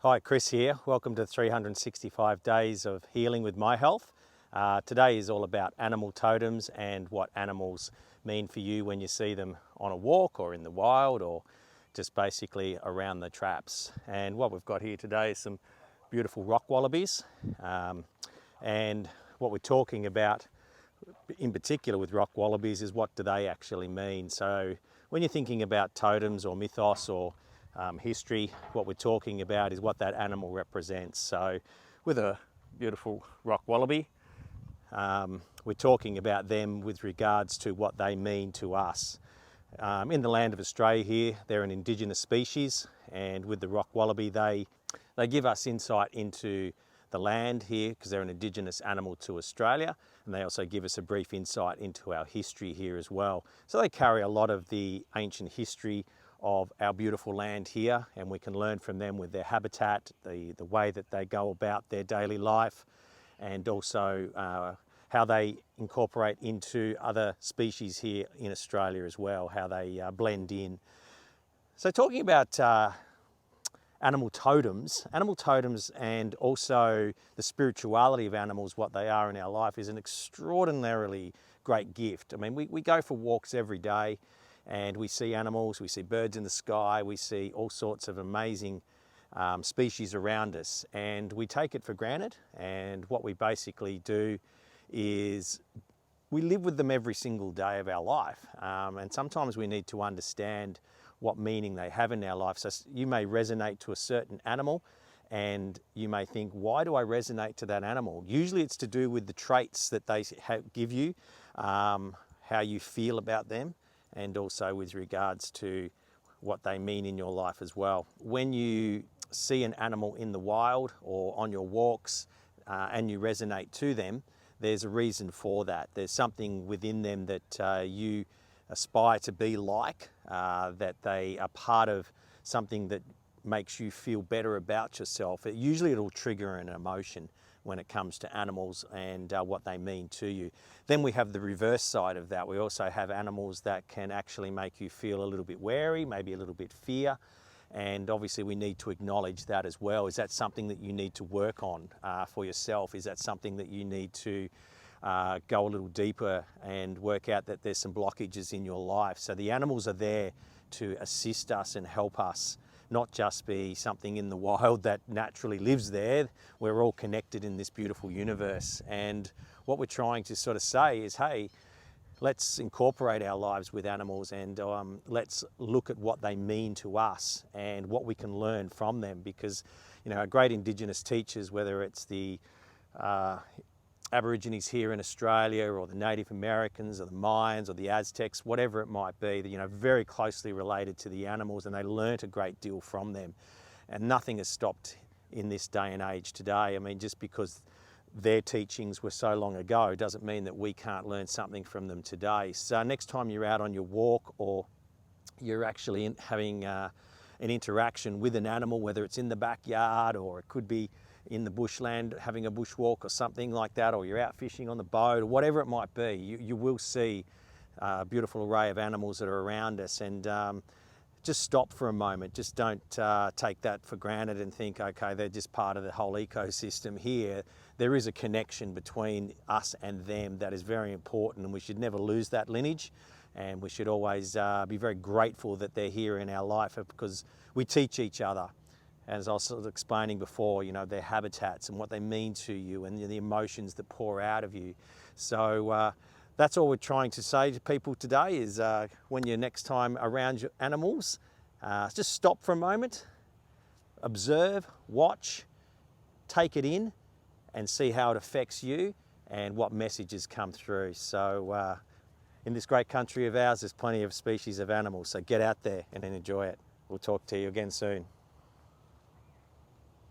Hi, Chris here. Welcome to 365 Days of Healing with My Health. Today is all about animal totems and what animals mean for you when you see them on a walk or in the wild or just basically around the traps. And what we've got here today is some beautiful rock wallabies. And what we're talking about in particular with rock wallabies is what do they actually mean. So when you're thinking about totems or mythos or history, what we're talking about is what that animal represents. So with a beautiful rock wallaby, we're talking about them with regards to what they mean to us. In the land of Australia here, they're an indigenous species, and with the rock wallaby, they give us insight into the land here because they're an indigenous animal to Australia, and they also give us a brief insight into our history here as well. So they carry a lot of the ancient history of our beautiful land here, and we can learn from them with their habitat, the way that they go about their daily life, and also how they incorporate into other species here in Australia as well, how they blend in. So talking about animal totems and also the spirituality of animals, what they are in our life, is an extraordinarily great gift. I mean, we go for walks every day and we see animals, we see birds in the sky, we see all sorts of amazing species around us, and we take it for granted. And what we basically do is we live with them every single day of our life, and sometimes we need to understand what meaning they have in our life. So you may resonate to a certain animal and you may think, why do I resonate to that animal? Usually it's to do with the traits that they give you, how you feel about them, and also with regards to what they mean in your life as well. When you see an animal in the wild or on your walks and you resonate to them, there's a reason for that. There's something within them that you aspire to be like, that they are part of something that makes you feel better about yourself. Usually it'll trigger an emotion when it comes to animals and what they mean to you. Then we have the reverse side of that. We also have animals that can actually make you feel a little bit wary, maybe a little bit fear. And obviously we need to acknowledge that as well. Is that something that you need to work on for yourself? Is that something that you need to go a little deeper and work out that there's some blockages in your life? So the animals are there to assist us and help us, not just be something in the wild that naturally lives there. We're all connected in this beautiful universe. And what we're trying to sort of say is, hey, let's incorporate our lives with animals, and let's look at what they mean to us and what we can learn from them. Because, you know, our great Indigenous teachers, whether it's the Aborigines here in Australia or the Native Americans or the Mayans or the Aztecs, whatever it might be, you know, very closely related to the animals, and they learnt a great deal from them. And nothing has stopped in this day and age today. I mean, just because their teachings were so long ago doesn't mean that we can't learn something from them today. So next time you're out on your walk or you're actually having an interaction with an animal, whether it's in the backyard or it could be in the bushland having a bushwalk or something like that, or you're out fishing on the boat or whatever it might be, you will see a beautiful array of animals that are around us. And just stop for a moment. Just don't take that for granted and think, okay, they're just part of the whole ecosystem here. There is a connection between us and them that is very important, and we should never lose that lineage. And we should always be very grateful that they're here in our life, because we teach each other. As I was sort of explaining before, you know, their habitats and what they mean to you and the emotions that pour out of you. So that's all we're trying to say to people today is when you're next time around your animals, just stop for a moment, observe, watch, take it in, and see how it affects you and what messages come through. So in this great country of ours, there's plenty of species of animals, so get out there and enjoy it. We'll talk to you again soon.